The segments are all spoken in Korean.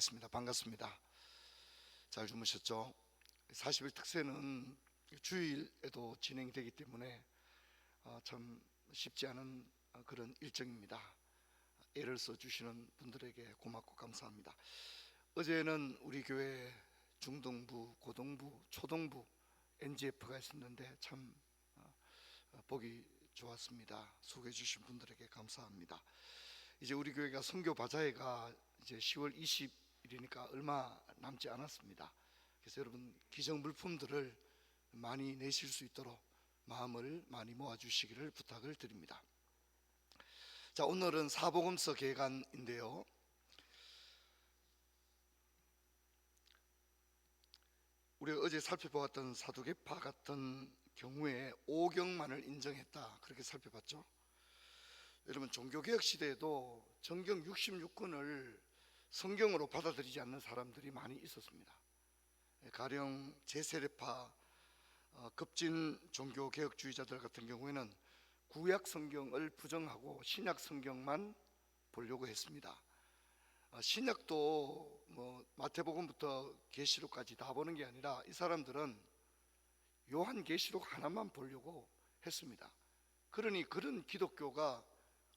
기도하겠습니다. 반갑습니다. 잘 주무셨죠? 40일 특세는 주일에도 진행되기 때문에 참 쉽지 않은 그런 일정입니다. 애를 써주시는 분들에게 고맙고 감사합니다. 어제는 우리 교회 중등부, 고등부, 초등부 NGF가 있었는데 참 보기 좋았습니다. 소개해 주신 분들에게 감사합니다. 이제 우리 교회가 선교 바자회가 이제 10월 20일이니까 얼마 남지 않았습니다. 그래서 여러분 기성 물품들을 많이 내실 수 있도록 마음을 많이 모아주시기를 부탁을 드립니다. 자, 오늘은 사복음서 개간인데요. 우리가 어제 살펴보았던 사두개파 같은 경우에 오경만을 인정했다, 그렇게 살펴봤죠. 여러분 종교개혁 시대에도 정경 66권을 성경으로 받아들이지 않는 사람들이 많이 있었습니다. 가령 제세례파, 급진 종교개혁주의자들 같은 경우에는 구약 성경을 부정하고 신약 성경만 보려고 했습니다. 신약도 마태복음부터 계시록까지 다 보는 게 아니라 이 사람들은 요한계시록 하나만 보려고 했습니다. 그러니 그런 기독교가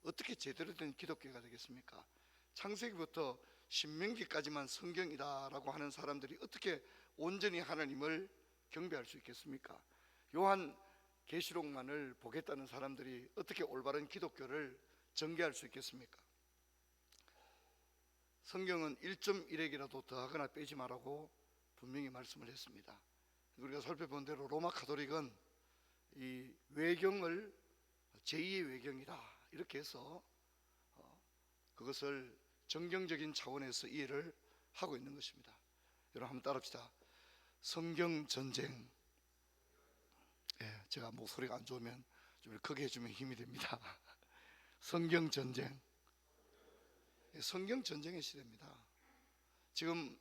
어떻게 제대로 된 기독교가 되겠습니까? 창세기부터 신명기까지만 성경이다라고 하는 사람들이 어떻게 온전히 하나님을 경배할 수 있겠습니까? 요한 계시록만을 보겠다는 사람들이 어떻게 올바른 기독교를 전개할 수 있겠습니까? 성경은 1.1핵이라도 더하거나 빼지 말라고 분명히 말씀을 했습니다. 우리가 살펴본 대로 로마 가톨릭은 이 외경을 제2의 외경이다 이렇게 해서 그것을 정경적인 차원에서 이해를 하고 있는 것입니다. 여러분 한번 따라합시다. 성경 전쟁. 제가 목소리가 안 좋으면 좀 크게 해주면 힘이 됩니다. 성경 전쟁. 성경 전쟁의 시대입니다. 지금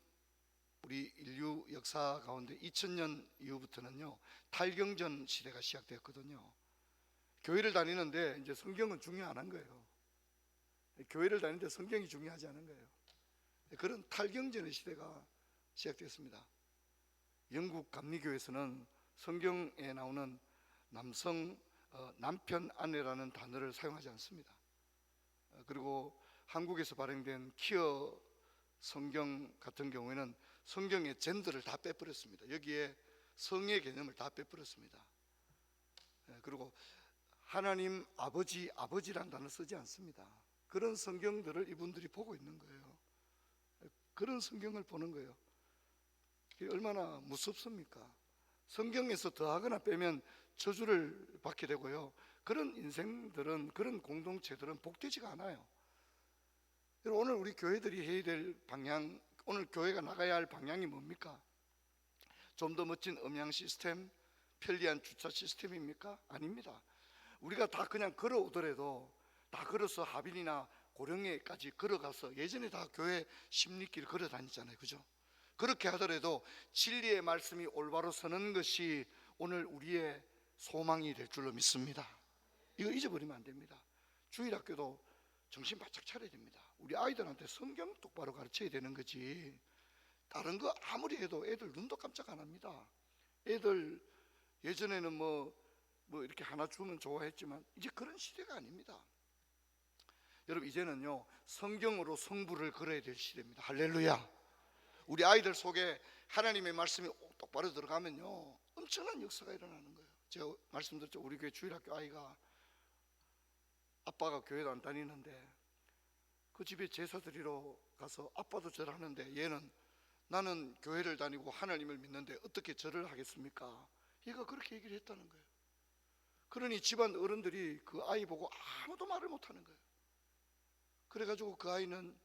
우리 인류 역사 가운데 2000년 이후부터는요 탈경전 시대가 시작되었거든요. 교회를 다니는데 이제 성경은 중요 안 한 거예요. 교회를 다니는데 성경이 중요하지 않은 거예요. 그런 탈경전의 시대가 시작됐습니다. 영국 감리교에서는 성경에 나오는 남편 아내라는 단어를 사용하지 않습니다. 그리고 한국에서 발행된 키어 성경 같은 경우에는 성경의 젠더를 다 빼버렸습니다. 여기에 성의 개념을 다 빼버렸습니다. 그리고 하나님 아버지란 단어 쓰지 않습니다. 그런 성경들을 이분들이 보고 있는 거예요. 그런 성경을 보는 거예요. 얼마나 무섭습니까? 성경에서 더하거나 빼면 저주를 받게 되고요, 그런 인생들은, 그런 공동체들은 복되지가 않아요. 오늘 우리 교회들이 해야 될 방향, 오늘 교회가 나가야 할 방향이 뭡니까? 좀 더 멋진 음향 시스템, 편리한 주차 시스템입니까? 아닙니다. 우리가 다 그냥 걸어오더라도, 다 걸어서 하빈이나 고령에까지 걸어가서, 예전에 다 교회 십리길 걸어 다니잖아요, 그죠? 그렇게 하더라도 진리의 말씀이 올바로 서는 것이 오늘 우리의 소망이 될 줄로 믿습니다. 이거 잊어버리면 안 됩니다. 주일학교도 정신 바짝 차려야 됩니다. 우리 아이들한테 성경 똑바로 가르쳐야 되는 거지, 다른 거 아무리 해도 애들 눈도 깜짝 안 합니다. 애들 예전에는 뭐 이렇게 하나 주면 좋아했지만 이제 그런 시대가 아닙니다. 여러분 이제는요 성경으로 성부를 걸어야 될 시대입니다. 할렐루야. 우리 아이들 속에 하나님의 말씀이 똑바로 들어가면요 엄청난 역사가 일어나는 거예요. 제가 말씀드렸죠, 우리 교회 주일학교 아이가 아빠가 교회도 안 다니는데 그 집에 제사 드리러 가서 아빠도 절 하는데 얘는 나는 교회를 다니고 하나님을 믿는데 어떻게 절을 하겠습니까? 얘가 그렇게 얘기를 했다는 거예요. 그러니 집안 어른들이 그 아이 보고 아무도 말을 못하는 거예요. 그래가지고 그 아이는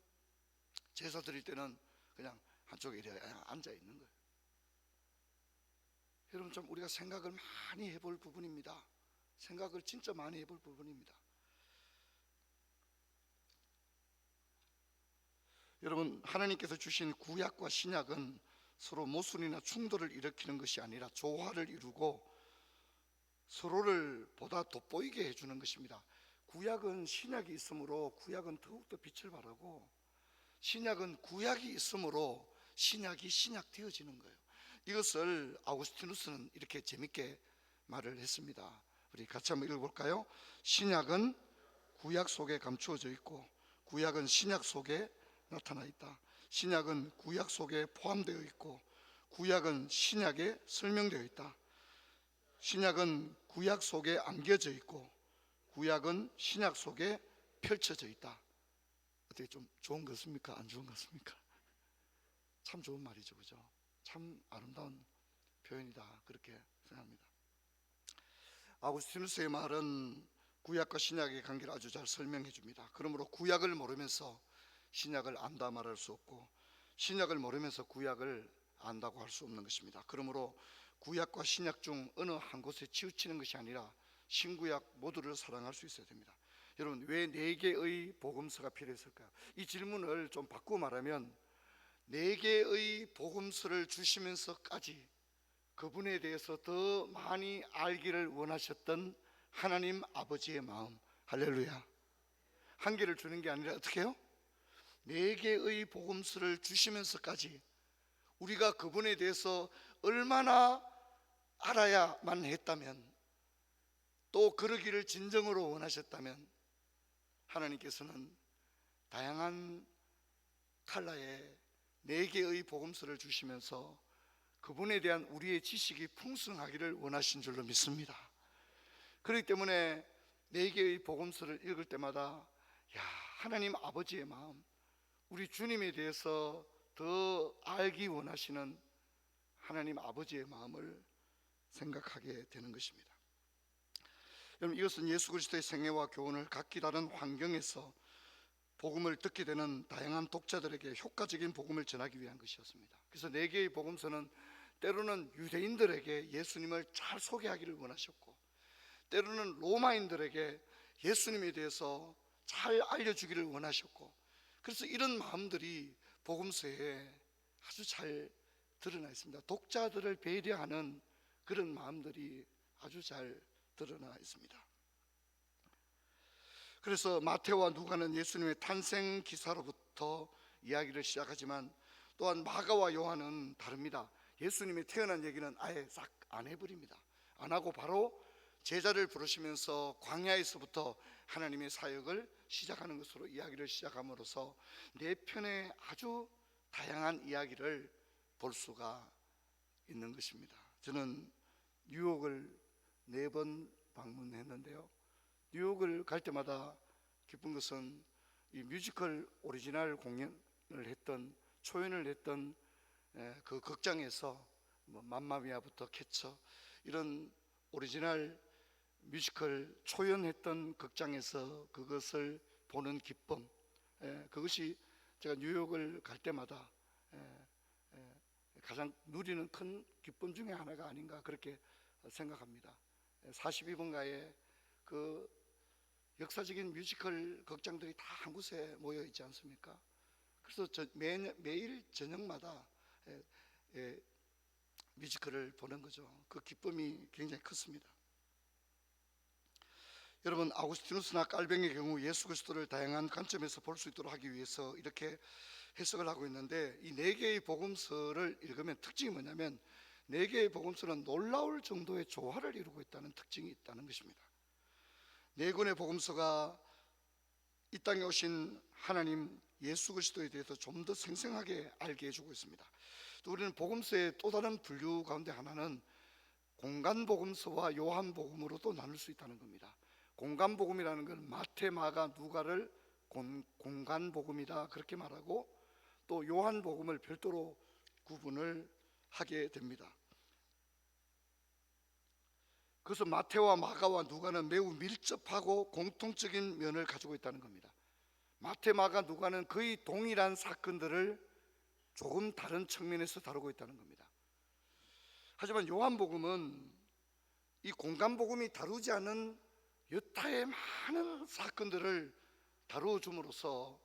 제사 드릴 때는 그냥 한쪽에 이렇게 앉아 있는 거예요. 여러분 좀 우리가 생각을 많이 해볼 부분입니다. 생각을 진짜 많이 해볼 부분입니다. 여러분 하나님께서 주신 구약과 신약은 서로 모순이나 충돌을 일으키는 것이 아니라 조화를 이루고 서로를 보다 돋보이게 해주는 것입니다. 구약은 신약이 있으므로 구약은 더욱더 빛을 발하고 신약은 구약이 있으므로 신약이 신약되어지는 거예요. 이것을 아우구스티누스는 이렇게 재밌게 말을 했습니다. 우리 같이 한번 읽어볼까요? 신약은 구약 속에 감추어져 있고 구약은 신약 속에 나타나 있다. 신약은 구약 속에 포함되어 있고 구약은 신약에 설명되어 있다. 신약은 구약 속에 안겨져 있고 구약은 신약 속에 펼쳐져 있다. 어떻게 좀 좋은 것입니까? 안 좋은 것입니까? 참 좋은 말이죠, 그죠? 참 아름다운 표현이다, 그렇게 생각합니다. 아구스티누스의 말은 구약과 신약의 관계를 아주 잘 설명해 줍니다. 그러므로 구약을 모르면서 신약을 안다 말할 수 없고 신약을 모르면서 구약을 안다고 할 수 없는 것입니다. 그러므로 구약과 신약 중 어느 한 곳에 치우치는 것이 아니라 신구약 모두를 사랑할 수 있어야 됩니다. 여러분, 왜 4개의 복음서가 필요했을까요? 이 질문을 좀 바꾸어 말하면 4개의 복음서를 주시면서까지 그분에 대해서 더 많이 알기를 원하셨던 하나님 아버지의 마음, 할렐루야. 한 개를 주는 게 아니라 어떻게 해요? 4개의 복음서를 주시면서까지 우리가 그분에 대해서 얼마나 알아야만 했다면, 또 그러기를 진정으로 원하셨다면 하나님께서는 다양한 컬러의 4개의 복음서를 주시면서 그분에 대한 우리의 지식이 풍성하기를 원하신 줄로 믿습니다. 그렇기 때문에 4개의 복음서를 읽을 때마다 하나님 아버지의 마음, 우리 주님에 대해서 더 알기 원하시는 하나님 아버지의 마음을 생각하게 되는 것입니다. 여러분, 이것은 예수 그리스도의 생애와 교훈을 각기 다른 환경에서 복음을 듣게 되는 다양한 독자들에게 효과적인 복음을 전하기 위한 것이었습니다. 그래서 4개의 복음서는 때로는 유대인들에게 예수님을 잘 소개하기를 원하셨고, 때로는 로마인들에게 예수님에 대해서 잘 알려주기를 원하셨고, 그래서 이런 마음들이 복음서에 아주 잘 드러나 있습니다. 독자들을 배려하는 그런 마음들이 아주 잘 드러나 있습니다. 그래서 마태와 누가는 예수님의 탄생 기사로부터 이야기를 시작하지만 또한 마가와 요한은 다릅니다. 예수님이 태어난 얘기는 아예 싹 안 해버립니다. 안 하고 바로 제자를 부르시면서 광야에서부터 하나님의 사역을 시작하는 것으로 이야기를 시작함으로써 4편의 아주 다양한 이야기를 볼 수가 있는 것입니다. 저는 뉴욕을 4번 방문했는데요, 뉴욕을 갈 때마다 기쁜 것은 이 뮤지컬 오리지널 공연을 했던, 초연을 했던 그 극장에서 맘마미아부터 캐쳐, 이런 오리지널 뮤지컬 초연했던 극장에서 그것을 보는 기쁨, 그것이 제가 뉴욕을 갈 때마다 가장 누리는 큰 기쁨 중에 하나가 아닌가 그렇게 생각합니다. 42번가에 그 역사적인 뮤지컬 극장들이 다 한 곳에 모여 있지 않습니까? 그래서 매일 저녁마다 뮤지컬을 보는 거죠. 그 기쁨이 굉장히 컸습니다. 여러분, 아우구스티누스나 깔뱅의 경우 예수 그리스도를 다양한 관점에서 볼 수 있도록 하기 위해서 이렇게 해석을 하고 있는데, 이 4개의 복음서를 읽으면 특징이 뭐냐면 4개의 복음서는 놀라울 정도의 조화를 이루고 있다는 특징이 있다는 것입니다. 4권의 복음서가 이 땅에 오신 하나님 예수 그리스도에 대해서 좀 더 생생하게 알게 해주고 있습니다. 또 우리는 복음서의 또 다른 분류 가운데 하나는 공간복음서와 요한복음으로도 나눌 수 있다는 겁니다. 공간복음이라는 건 마태, 마가, 누가를 공간복음이다 그렇게 말하고, 또 요한복음을 별도로 구분을 하게 됩니다. 그래서 마태와 마가와 누가는 매우 밀접하고 공통적인 면을 가지고 있다는 겁니다. 마태, 마가, 누가는 거의 동일한 사건들을 조금 다른 측면에서 다루고 있다는 겁니다. 하지만 요한복음은 이 공간복음이 다루지 않은 여타의 많은 사건들을 다루어 줌으로써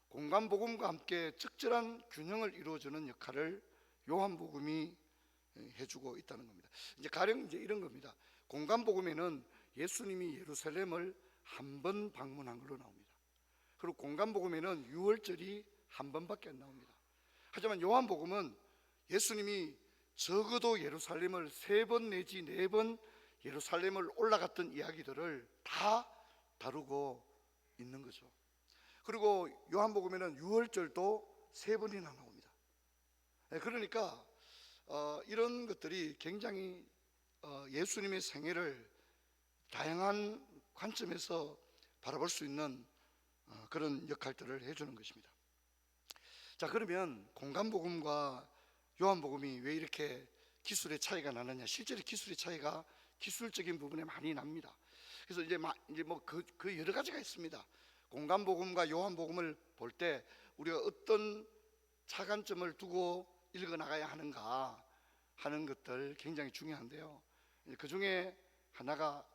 공간복음과 함께 적절한 균형을 이루어주는 역할을 요한복음이 해주고 있다는 겁니다. 이제 가령 이런 겁니다. 공간복음에는 예수님이 예루살렘을 한 번 방문한 걸로 나옵니다. 그리고 공간복음에는 유월절이 한 번밖에 안 나옵니다. 하지만 요한복음은 예수님이 적어도 예루살렘을 3번 내지 4번 예루살렘을 올라갔던 이야기들을 다 다루고 있는 거죠. 그리고 요한복음에는 유월절도 3번이나 나옵니다. 그러니까 이런 것들이 굉장히 예수님의 생애를 다양한 관점에서 바라볼 수 있는 그런 역할들을 해주는 것입니다. 자, 그러면 공간복음과 요한복음이 왜 이렇게 기술의 차이가 나느냐? 실제로 기술의 차이가 기술적인 부분에 많이 납니다. 그래서 이제 뭐 그 여러 가지가 있습니다. 공간복음과 요한복음을 볼 때 우리가 어떤 차관점을 두고 읽어 나가야 하는가 하는 것들 굉장히 중요한데요. 그 중에 하나가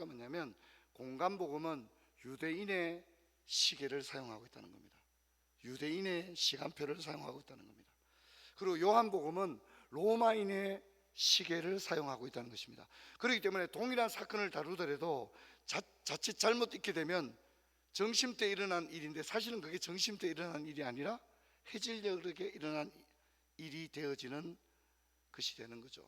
뭐냐면 공간복음은 유대인의 시계를 사용하고 있다는 겁니다. 유대인의 시간표를 사용하고 있다는 겁니다. 그리고 요한복음은 로마인의 시계를 사용하고 있다는 것입니다. 그렇기 때문에 동일한 사건을 다루더라도 자칫 잘못 읽게 되면 정심 때 일어난 일인데 사실은 그게 정심 때 일어난 일이 아니라 해질녘에 일어난 일이 되어지는 것이 되는 거죠.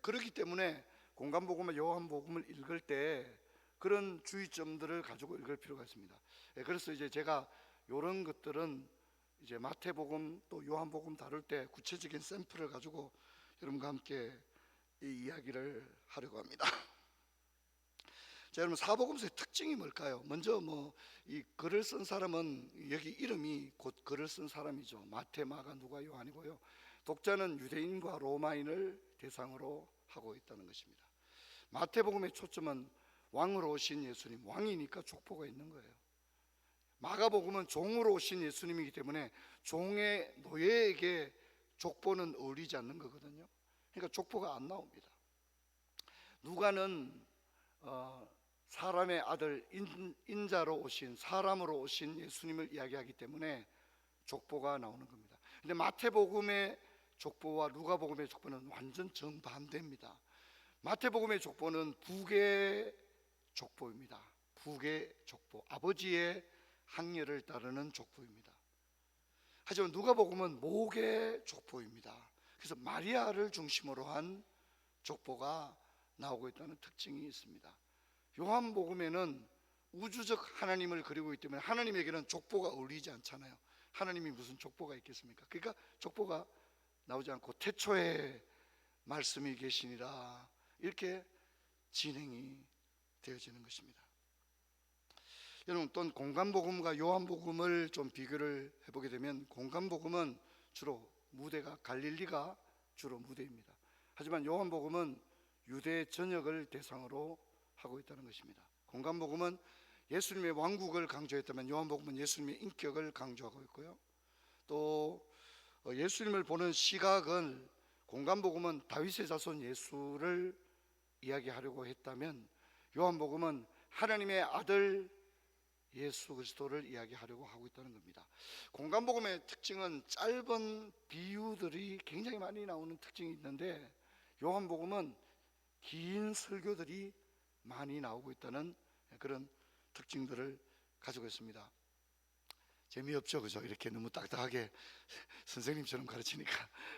그렇기 때문에 공간복음과 요한복음을 읽을 때 그런 주의점들을 가지고 읽을 필요가 있습니다. 그래서 이제 제가 이런 것들은 이제 마태복음 또 요한복음 다룰 때 구체적인 샘플을 가지고 여러분과 함께 이 이야기를 하려고 합니다. 자, 여러분, 사복음서의 특징이 뭘까요? 먼저 이 글을 쓴 사람은 여기 이름이 곧 글을 쓴 사람이죠. 마태, 마가, 누가, 요한이고요. 독자는 유대인과 로마인을 대상으로 하고 있다는 것입니다. 마태복음의 초점은 왕으로 오신 예수님, 왕이니까 족보가 있는 거예요. 마가복음은 종으로 오신 예수님이기 때문에 종의 노예에게 족보는 어울리지 않는 거거든요. 그러니까 족보가 안 나옵니다. 누가는 사람의 아들 인자로 오신, 사람으로 오신 예수님을 이야기하기 때문에 족보가 나오는 겁니다. 근데 마태복음의 족보와 누가복음의 족보는 완전 정반대입니다. 마태복음의 족보는 북의 족보입니다. 북의 족보, 아버지의 항례를 따르는 족보입니다. 하지만 누가복음은 목의 족보입니다. 그래서 마리아를 중심으로 한 족보가 나오고 있다는 특징이 있습니다. 요한복음에는 우주적 하나님을 그리고 있기 때문에 하나님에게는 족보가 어울리지 않잖아요. 하나님이 무슨 족보가 있겠습니까? 그러니까 족보가 나오지 않고 태초에 말씀이 계시니라 이렇게 진행이 되어지는 것입니다. 여러분, 또 공간복음과 요한복음을 좀 비교를 해보게 되면 공간복음은 주로 무대가 갈릴리가 주로 무대입니다. 하지만 요한복음은 유대 전역을 대상으로 하고 있다는 것입니다. 공간복음은 예수님의 왕국을 강조했다면 요한복음은 예수님의 인격을 강조하고 있고요. 또 예수님을 보는 시각은 공간복음은 다윗의 자손 예수를 이야기하려고 했다면 요한복음은 하나님의 아들 예수 그리스도를 이야기하려고 하고 있다는 겁니다. 공간복음의 특징은 짧은 비유들이 굉장히 많이 나오는 특징이 있는데 요한복음은 긴 설교들이 많이 나오고 있다는 그런 특징들을 가지고 있습니다. 재미없죠, 그죠? 이렇게 너무 딱딱하게 선생님처럼 가르치니까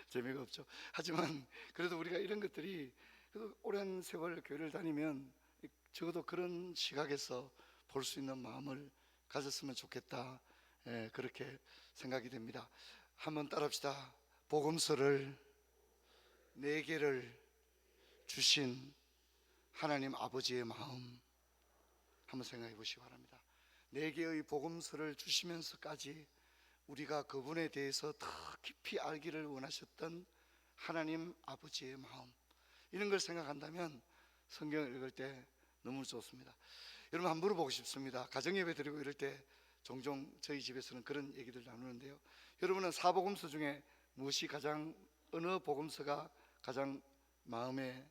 재미가 없죠. 하지만 그래도 우리가 이런 것들이 오랜 세월 교회를 다니면 적어도 그런 시각에서 볼 수 있는 마음을 가졌으면 좋겠다, 그렇게 생각이 됩니다. 한번 따라합시다. 복음서를 4개를 주신 하나님 아버지의 마음 한번 생각해 보시기 바랍니다. 4개의 복음서를 주시면서까지 우리가 그분에 대해서 더 깊이 알기를 원하셨던 하나님 아버지의 마음, 이런 걸 생각한다면 성경을 읽을 때 너무 좋습니다. 여러분, 한번 물어보고 싶습니다. 가정예배 드리고 이럴 때 종종 저희 집에서는 그런 얘기들 나누는데요. 여러분은 사복음서 중에 어느 복음서가 가장 마음에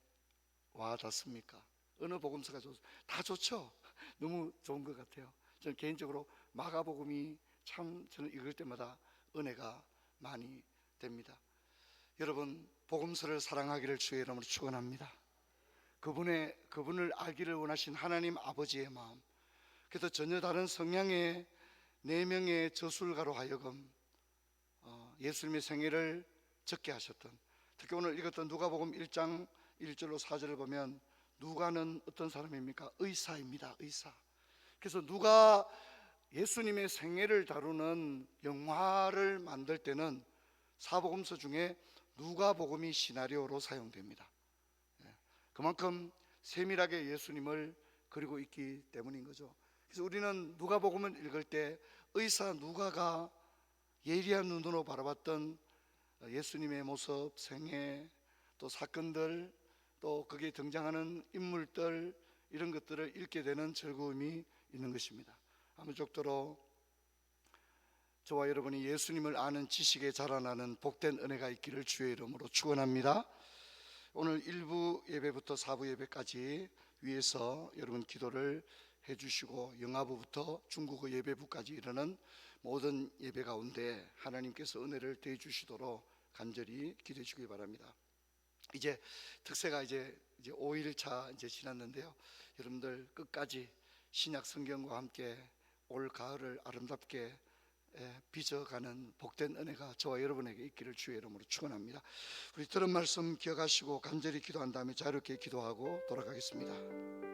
와 닿습니까? 어느 복음서가 다 좋죠? 너무 좋은 것 같아요. 저는 개인적으로 마가복음이 참 저는 읽을 때마다 은혜가 많이 됩니다. 여러분, 복음서를 사랑하기를 주의 이름으로 축원합니다. 그분을 알기를 원하신 하나님 아버지의 마음, 그래서 전혀 다른 성향의 4명의 저술가로 하여금 예수님의 생애를 적게 하셨던, 특히 오늘 읽었던 누가복음 1장 1절로 4절을 보면 누가는 어떤 사람입니까? 의사입니다. 의사. 그래서 누가 예수님의 생애를 다루는 영화를 만들 때는 사복음서 중에 누가복음이 시나리오로 사용됩니다. 그만큼 세밀하게 예수님을 그리고 있기 때문인 거죠. 그래서 우리는 누가복음을 읽을 때 의사 누가가 예리한 눈으로 바라봤던 예수님의 모습, 생애, 또 사건들, 또 거기에 등장하는 인물들, 이런 것들을 읽게 되는 즐거움이 있는 것입니다. 아무쪼록 저와 여러분이 예수님을 아는 지식에 자라나는 복된 은혜가 있기를 주의 이름으로 축원합니다. 오늘 1부 예배부터 4부 예배까지 위에서 여러분 기도를 해주시고 영아부부터 중국어 예배부까지 이르는 모든 예배 가운데 하나님께서 은혜를 더해 주시도록 간절히 기도해 주시기 바랍니다. 이제 특세가 이제 5일차 이제 지났는데요. 여러분들 끝까지 신약 성경과 함께 올 가을을 아름답게 빚어가는 복된 은혜가 저와 여러분에게 있기를 주의 이름으로 축원합니다. 우리 들은 말씀 기억하시고 간절히 기도한 다음에 자유롭게 기도하고 돌아가겠습니다.